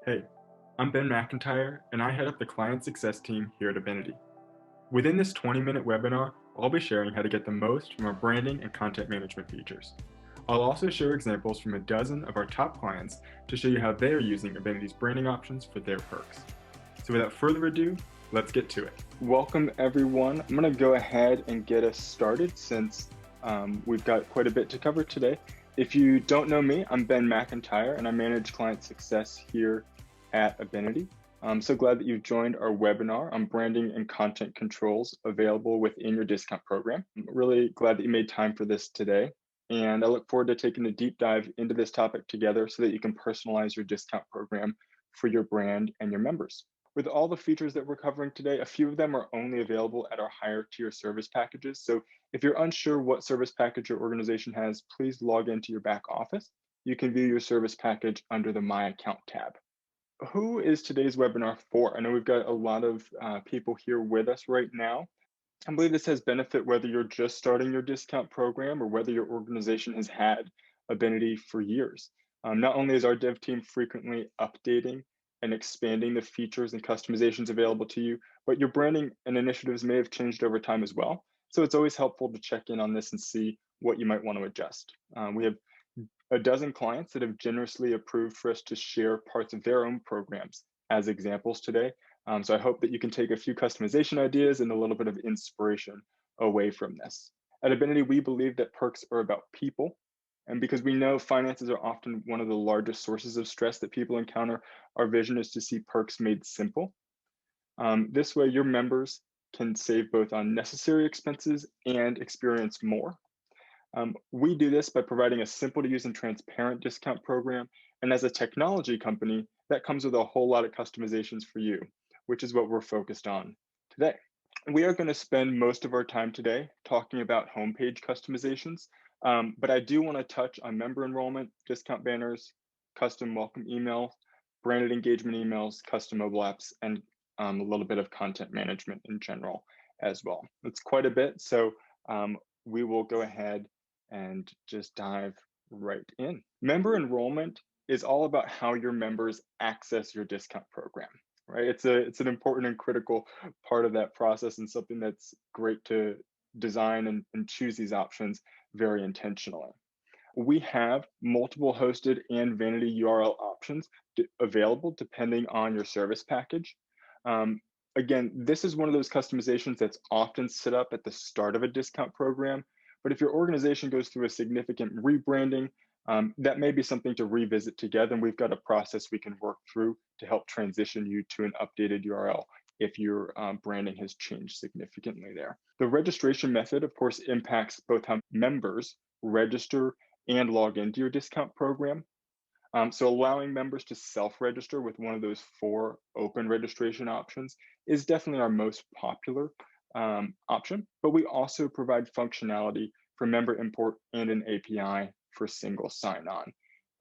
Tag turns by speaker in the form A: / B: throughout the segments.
A: Hey, I'm Ben McIntyre, and I head up the client success team here at Abenity. Within this 20-minute webinar, I'll be sharing how to get the most from our branding and content management features. I'll also share examples from a dozen of our top clients to show you how they're using Abenity's branding options for their perks. So without further ado, let's get to it. Welcome everyone. I'm going to go ahead and get us started since we've got quite a bit to cover today. If you don't know me, I'm Ben McIntyre, and I manage client success here at Abenity. I'm so glad that you've joined our webinar on branding and content controls available within your discount program. I'm really glad that you made time for this today, and I look forward to taking a deep dive into this topic together so that you can personalize your discount program for your brand and your members. With all the features that we're covering today, a few of them are only available at our higher tier service packages. So if you're unsure what service package your organization has, please log into your back office. You can view your service package under the My Account tab. Who is today's webinar for? I know we've got a lot of people here with us right now. I believe this has benefit whether you're just starting your discount program or whether your organization has had Abenity for years. Not only is our dev team frequently updating and expanding the features and customizations available to you, but your branding and initiatives may have changed over time as well. So it's always helpful to check in on this and see what you might want to adjust. We have a dozen clients that have generously approved for us to share parts of their own programs as examples today. So I hope that you can take a few customization ideas and a little bit of inspiration away from this. At Abenity, we believe that perks are about people. And because we know finances are often one of the largest sources of stress that people encounter, our vision is to see perks made simple. This way, your members can save both on necessary expenses and experience more. We do this by providing a simple to use and transparent discount program. And as a technology company, that comes with a whole lot of customizations for you, which is what we're focused on today. We are going to spend most of our time today talking about homepage customizations, but I do want to touch on member enrollment, discount banners, custom welcome email, branded engagement emails, custom mobile apps, and a little bit of content management in general as well. It's quite a bit, so we will go ahead and just dive right in. Member enrollment is all about how your members access your discount program, right? It's an important and critical part of that process and something that's great to design and choose these options very intentionally. We have multiple hosted and vanity URL options available depending on your service package. Again, this is one of those customizations that's often set up at the start of a discount program. But if your organization goes through a significant rebranding, that may be something to revisit together. And we've got a process we can work through to help transition you to an updated URL if your branding has changed significantly there. The registration method, of course, impacts both how members register and log into your discount program. So allowing members to self-register with one of those 4 open registration options is definitely our most popular option, but we also provide functionality for member import and an API for single sign-on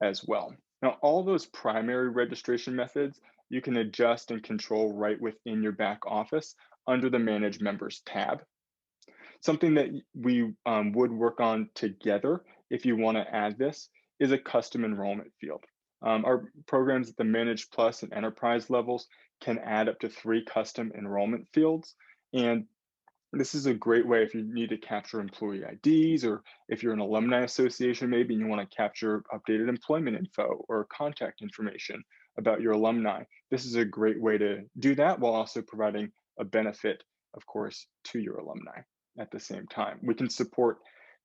A: as well. Now, all those primary registration methods you can adjust and control right within your back office under the Manage Members tab. Something that we would work on together if you want to add this is a custom enrollment field. Our programs at the Managed Plus and Enterprise levels can add up to 3 custom enrollment fields. And this is a great way if you need to capture employee IDs, or if you're an alumni association, maybe and you want to capture updated employment info or contact information about your alumni. This is a great way to do that while also providing a benefit, of course, to your alumni at the same time. We can support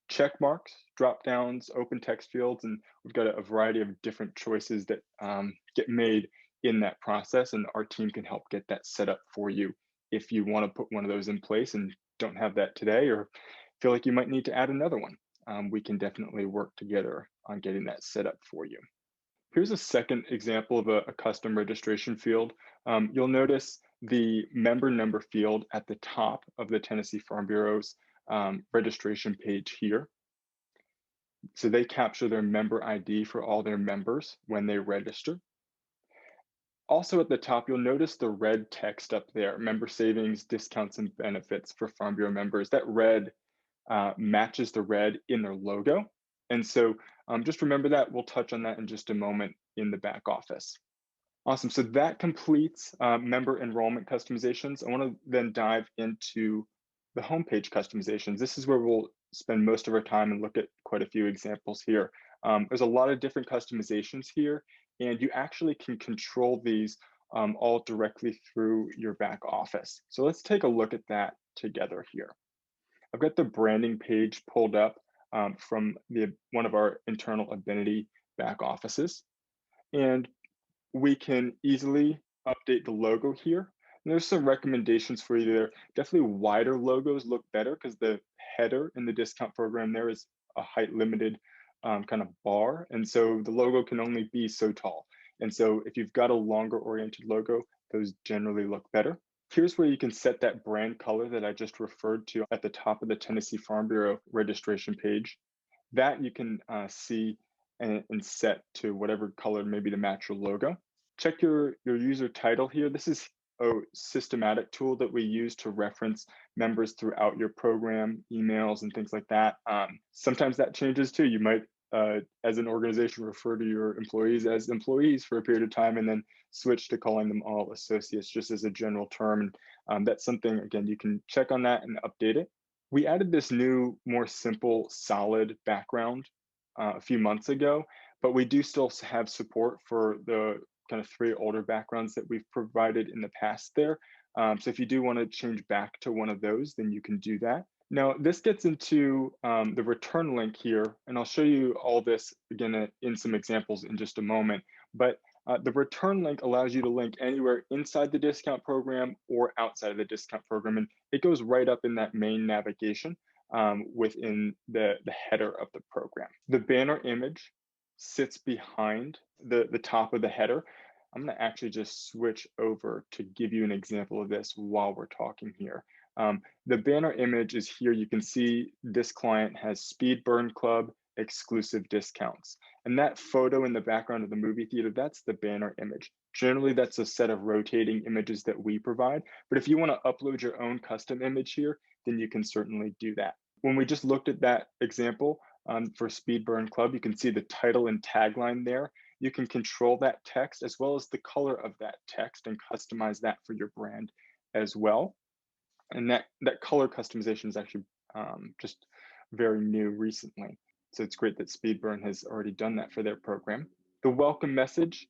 A: check marks, drop downs, open text fields, and we've got a variety of different choices that get made in that process, and our team can help get that set up for you if you want to put one of those in place and don't have that today, or feel like you might need to add another one. We can definitely work together on getting that set up for you. Here's a second example of a custom registration field. You'll notice the member number field at the top of the Tennessee Farm Bureau's registration page here. So they capture their member ID for all their members when they register. Also at the top, you'll notice the red text up there, member savings, discounts, and benefits for Farm Bureau members. That red matches the red in their logo. And so just remember that. We'll touch on that in just a moment in the back office. Awesome. So that completes member enrollment customizations. I want to then dive into the homepage customizations. This is where we'll spend most of our time and look at quite a few examples here. There's a lot of different customizations here, and you actually can control these all directly through your back office. So let's take a look at that together here. I've got the branding page pulled up from one of our internal Abenity back offices. And we can easily update the logo here. And there's some recommendations for you there. Definitely wider logos look better because the header in the discount program there is a height limited kind of bar. And so the logo can only be so tall. And so if you've got a longer oriented logo, those generally look better. Here's where you can set that brand color that I just referred to at the top of the Tennessee Farm Bureau registration page. That you can see and set to whatever color maybe to match your logo. Check your user title here. This is a systematic tool that we use to reference members throughout your program, emails, and things like that. Sometimes that changes too. You might, as an organization, refer to your employees as employees for a period of time and then switch to calling them all associates just as a general term. And that's something, again, you can check on that and update it. We added this new, more simple, solid background a few months ago, but we do still have support for the kind of three older backgrounds that we've provided in the past there. So if you do want to change back to one of those, then you can do that. Now, this gets into the return link here, and I'll show you all this again in some examples in just a moment. But the return link allows you to link anywhere inside the discount program or outside of the discount program, and it goes right up in that main navigation within the header of the program. The banner image sits behind the top of the header. I'm going to actually just switch over to give you an example of this while we're talking here. The banner image is here. You can see this client has Speed Burn Club exclusive discounts. And that photo in the background of the movie theater, that's the banner image. Generally, that's a set of rotating images that we provide. But if you want to upload your own custom image here, then you can certainly do that. When we just looked at that example for Speed Burn Club, you can see the title and tagline there. You can control that text as well as the color of that text and customize that for your brand as well. And that color customization is actually just very new recently. So it's great that Speedburn has already done that for their program. The welcome message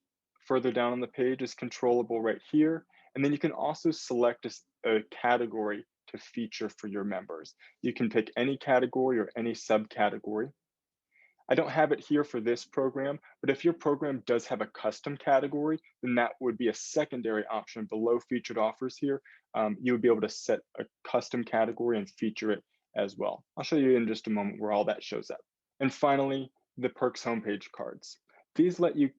A: further down on the page is controllable right here. And then you can also select a category to feature for your members. You can pick any category or any subcategory. I don't have it here for this program, but if your program does have a custom category, then that would be a secondary option below featured offers here. You would be able to set a custom category and feature it as well. I'll show you in just a moment where all that shows up. And finally, the perks homepage cards. These let you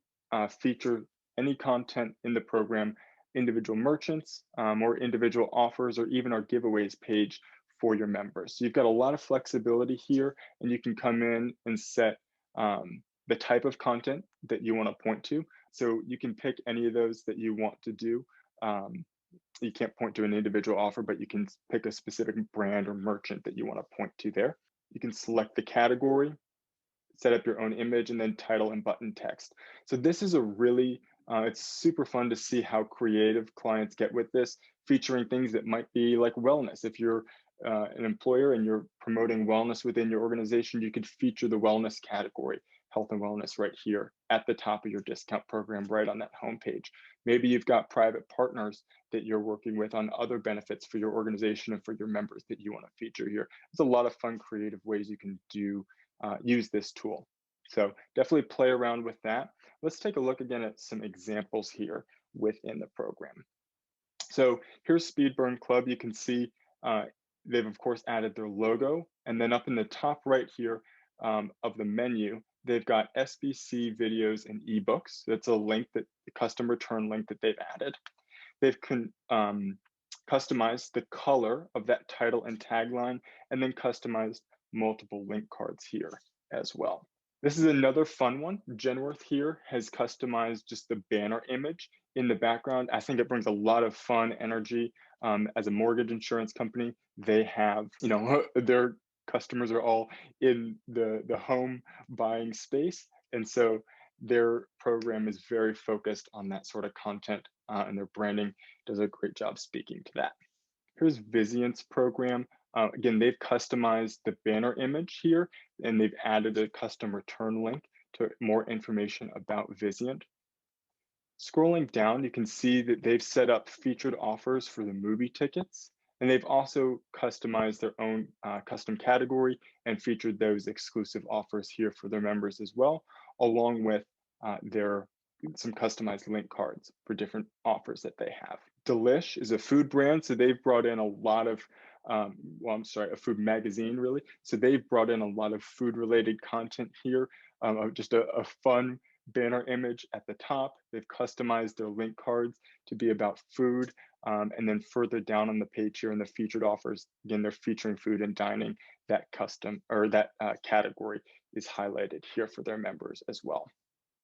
A: feature any content in the program, individual merchants or individual offers, or even our giveaways page for your members. So you've got a lot of flexibility here, and you can come in and set the type of content that you want to point to. So you can pick any of those that you want to do. You can't point to an individual offer, but you can pick a specific brand or merchant that you want to point to there. You can select the category, set up your own image, and then title and button text. So this is a really, it's super fun to see how creative clients get with this, featuring things that might be like wellness. If you're an employer and you're promoting wellness within your organization, you could feature the wellness category, health and wellness, right here at the top of your discount program, right on that homepage. Maybe you've got private partners that you're working with on other benefits for your organization and for your members that you want to feature here. There's a lot of fun, creative ways you can use this tool. So definitely play around with that. Let's take a look again at some examples here within the program. So here's Speedburn Club. You can see they've of course added their logo, and then up in the top right here of the menu, they've got SBC videos and ebooks. That's a link, that the custom return link that they've added. They've customized the color of that title and tagline, and then customized multiple link cards here as well. This is another fun one. Genworth here has customized just the banner image in the background. I think it brings a lot of fun energy. As a mortgage insurance company, they have, their customers are all in the home buying space. And so their program is very focused on that sort of content, and their branding does a great job speaking to that. Here's Vizient's program. Again, they've customized the banner image here, and they've added a custom return link to more information about Vizient. Scrolling down, you can see that they've set up featured offers for the movie tickets, and they've also customized their own custom category and featured those exclusive offers here for their members as well, along with their some customized link cards for different offers that they have. Delish is a food brand, so they've brought in a lot of, well, I'm sorry, a food magazine really. So they've brought in a lot of food related content here, of just a fun banner image at the top. They've customized their link cards to be about food. And then further down on the page here in the featured offers, again, they're featuring food and dining. That custom or that category is highlighted here for their members as well.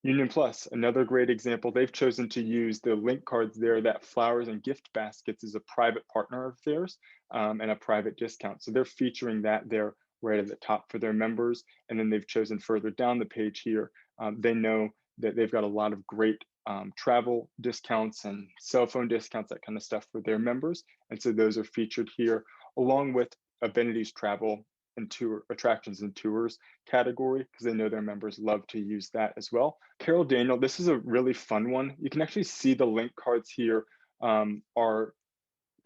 A: Union Plus, another great example. They've chosen to use the link cards there that Flowers and Gift Baskets is a private partner of theirs, and a private discount. So they're featuring that there right at the top for their members. And then they've chosen further down the page here. They know that they've got a lot of great travel discounts and cell phone discounts, that kind of stuff for their members. And so those are featured here along with Abenity's travel and tour attractions and tours category, because they know their members love to use that as well. Carol Daniel, this is a really fun one. You can actually see the link cards here are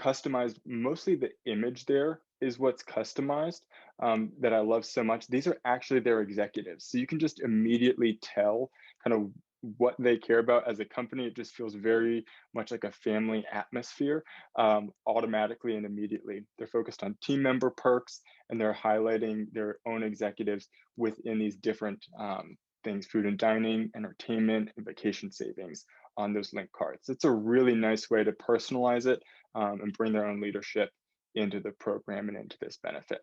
A: customized. Mostly the image there is what's customized, that I love so much. These are actually their executives. So you can just immediately tell kind of what they care about as a company. It just feels very much like a family atmosphere, automatically and immediately. They're focused on team member perks, and they're highlighting their own executives within these different things: food and dining, entertainment, and vacation savings on those link cards. It's a really nice way to personalize it, and bring their own leadership into the program and into this benefit.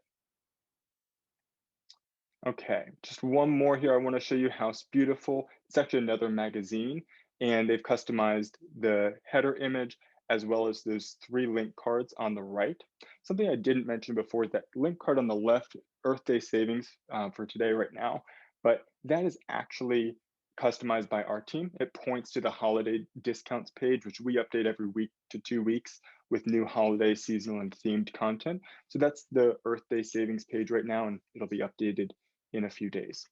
A: Okay, just one more here. I want to show you House Beautiful. It's actually another magazine, and they've customized the header image as well as those three link cards on the right. Something I didn't mention before is that link card on the left, Earth Day savings for today, right now, but that is actually customized by our team. It points to the holiday discounts page, which we update every week to 2 weeks with new holiday, seasonal, and themed content. So that's the Earth Day savings page right now, and it'll be updated in a few days.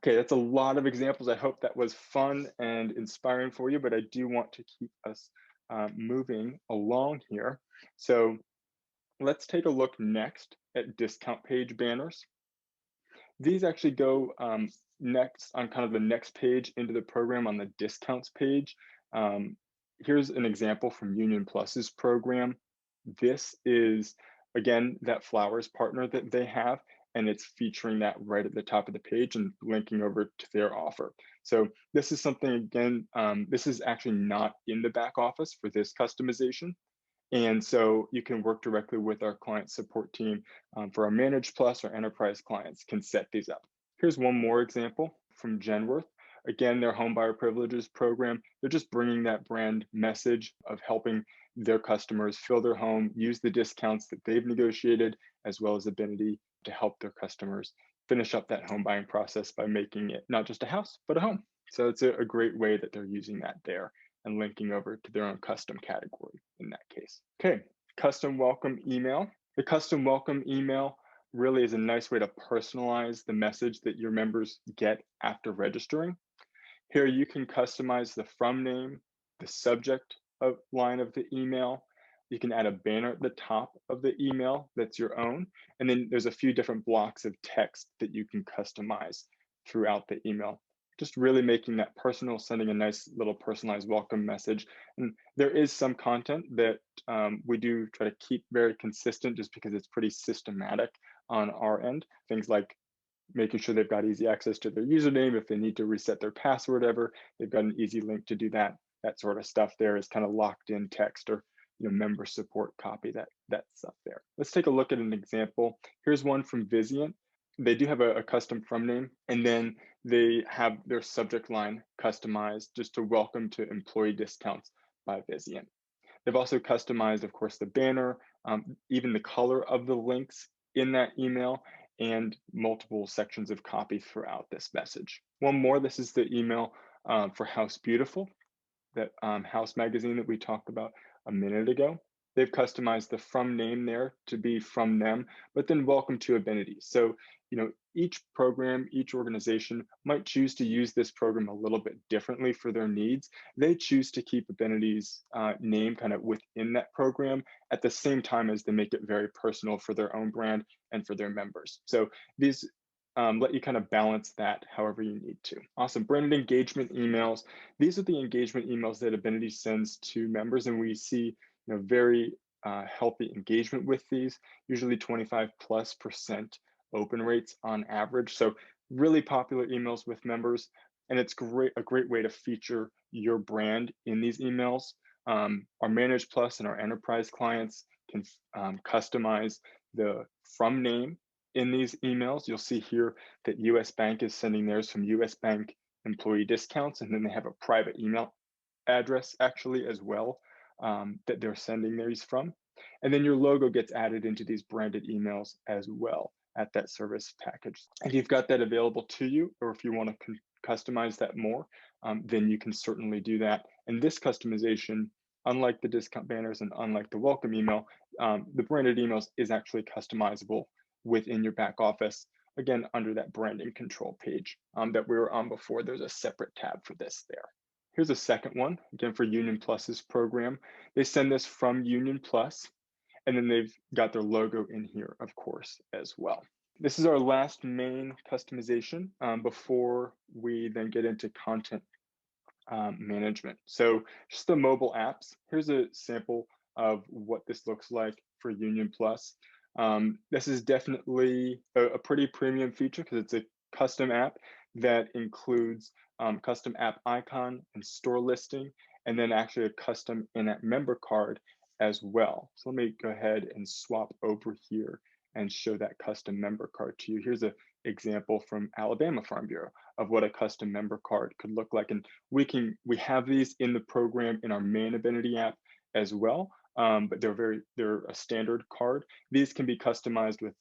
A: Okay, that's a lot of examples. I hope that was fun and inspiring for you, but I do want to keep us moving along here. So let's take a look next at discount page banners. These actually go next on kind of the next page into the program on the discounts page. Here's an example from Union Plus's program. This is, again, that Flowers partner that they have, and it's featuring that right at the top of the page and linking over to their offer. So this is something, again, this is actually not in the back office for this customization. And so you can work directly with our client support team, for our Managed Plus or Enterprise clients can set these up. Here's one more example from Genworth. Again, their home buyer privileges program, they're just bringing that brand message of helping their customers fill their home, use the discounts that they've negotiated, as well as Abenity to help their customers finish up that home buying process by making it not just a house, but a home. So it's a great way that they're using that there and linking over to their own custom category in that case. Okay, custom welcome email. The custom welcome email really is a nice way to personalize the message that your members get after registering. Here you can customize the from name, the subject line of the email. You can add a banner at the top of the email that's your own. And then there's a few different blocks of text that you can customize throughout the email. Just really making that personal, sending a nice little personalized welcome message. And there is some content that we do try to keep very consistent just because it's pretty systematic on our end. Things like making sure they've got easy access to their username. If they need to reset their password ever, they've got an easy link to do that. That sort of stuff there is kind of locked in text, or member support copy, that stuff there. Let's take a look at an example. Here's one from Vizient. They do have a custom from name, and then they have their subject line customized just to welcome to employee discounts by Vizient. They've also customized, of course, the banner, even the color of the links in that email, and multiple sections of copy throughout this message. One more, this is the email for House Beautiful, that House magazine that we talked about a minute ago. They've customized the from name there to be from them, but then welcome to Abenity. So, each program, each organization might choose to use this program a little bit differently for their needs. They choose to keep Abenity's name kind of within that program at the same time as they make it very personal for their own brand and for their members. So these let you kind of balance that however you need to. Awesome. Branded engagement emails. These are the engagement emails that Abenity sends to members, and we see very healthy engagement with these, usually 25+% open rates on average. So really popular emails with members, and it's a great way to feature your brand in these emails. Our Manage Plus and our Enterprise clients can customize the from name in these emails. You'll see here that US Bank is sending theirs from US Bank employee discounts, and then they have a private email address actually as well that they're sending these from. And then your logo gets added into these branded emails as well at that service package. If you've got that available to you, or if you want to customize that more, then you can certainly do that. And this customization, unlike the discount banners and unlike the welcome email, the branded emails is actually customizable within your back office. Again, under that branding control page that we were on before, there's a separate tab for this there. Here's a second one, again, for Union Plus's program. They send this from Union Plus, and then they've got their logo in here, of course, as well. This is our last main customization before we then get into content management. So just the mobile apps. Here's a sample of what this looks like for Union Plus. This is definitely a pretty premium feature because it's a custom app that includes custom app icon and store listing, and then actually a custom in-app member card as well. So let me go ahead and swap over here and show that custom member card to you. Here's an example from Alabama Farm Bureau of what a custom member card could look like. And we have these in the program in our main Abenity app as well, but they're a standard card. These can be customized with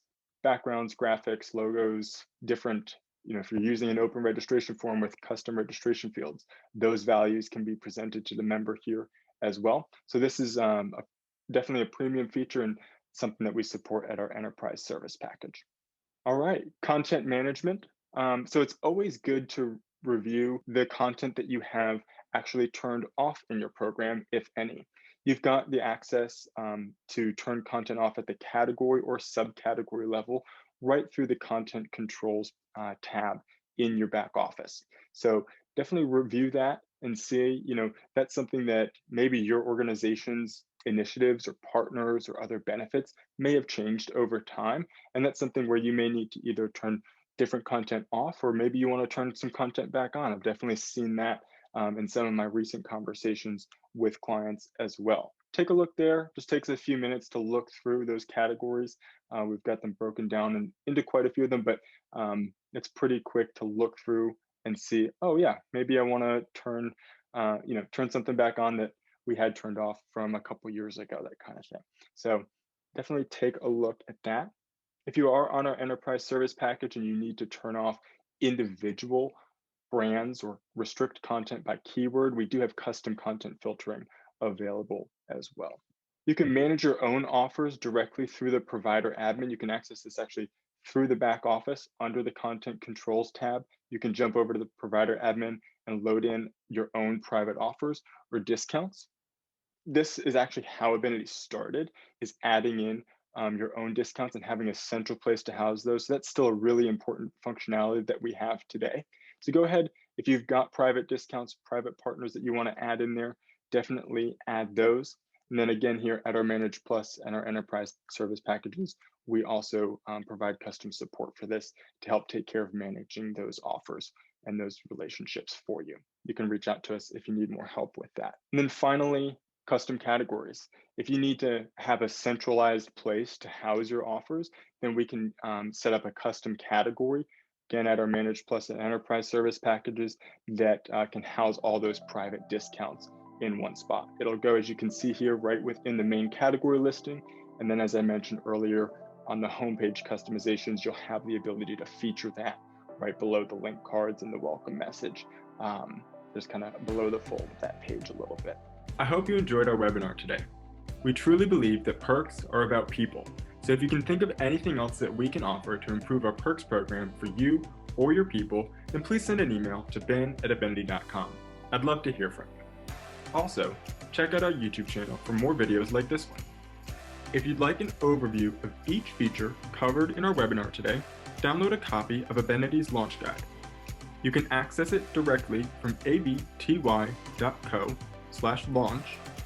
A: backgrounds, graphics, logos, different, if you're using an open registration form with custom registration fields, those values can be presented to the member here as well. So this is definitely a premium feature and something that we support at our enterprise service package. All right, content management. So it's always good to review the content that you have actually turned off in your program, if any. You've got the access to turn content off at the category or subcategory level right through the content controls tab in your back office. So definitely review that and see, that's something that maybe your organization's initiatives or partners or other benefits may have changed over time. And that's something where you may need to either turn different content off, or maybe you want to turn some content back on. I've definitely seen that in some of my recent conversations with clients as well. Take a look there. Just takes a few minutes to look through those categories. We've got them broken down into quite a few of them, but it's pretty quick to look through and see, oh yeah, maybe I want to turn something back on that we had turned off from a couple years ago, that kind of thing. So definitely take a look at that. If you are on our enterprise service package and you need to turn off individual brands or restrict content by keyword, we do have custom content filtering available as well. You can manage your own offers directly through the provider admin. You can access this actually through the back office under the content controls tab. You can jump over to the provider admin and load in your own private offers or discounts. This is actually how Abenity started, is adding in your own discounts and having a central place to house those. So that's still a really important functionality that we have today. So go ahead, if you've got private discounts, private partners that you want to add in there, definitely add those. And then again, here at our Manage Plus and our enterprise service packages, we also provide custom support for this to help take care of managing those offers and those relationships for you. You can reach out to us if you need more help with that. And then finally, custom categories. If you need to have a centralized place to house your offers, then we can set up a custom category, again, at our Manage Plus and Enterprise service packages that can house all those private discounts in one spot. It'll go, as you can see here, right within the main category listing. And then, as I mentioned earlier, On the homepage customizations, you'll have the ability to feature that right below the link cards and the welcome message, just kind of below the fold of that page a little bit. I hope you enjoyed our webinar today. We truly believe that perks are about people, so if you can think of anything else that we can offer to improve our perks program for you or your people, then please send an email to ben@abenity.com. I'd love to hear from you. Also, check out our YouTube channel for more videos like this one. If you'd like an overview of each feature covered in our webinar today, download a copy of Abenity's launch guide. You can access it directly from abty.co/launch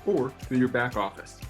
A: or through your back office.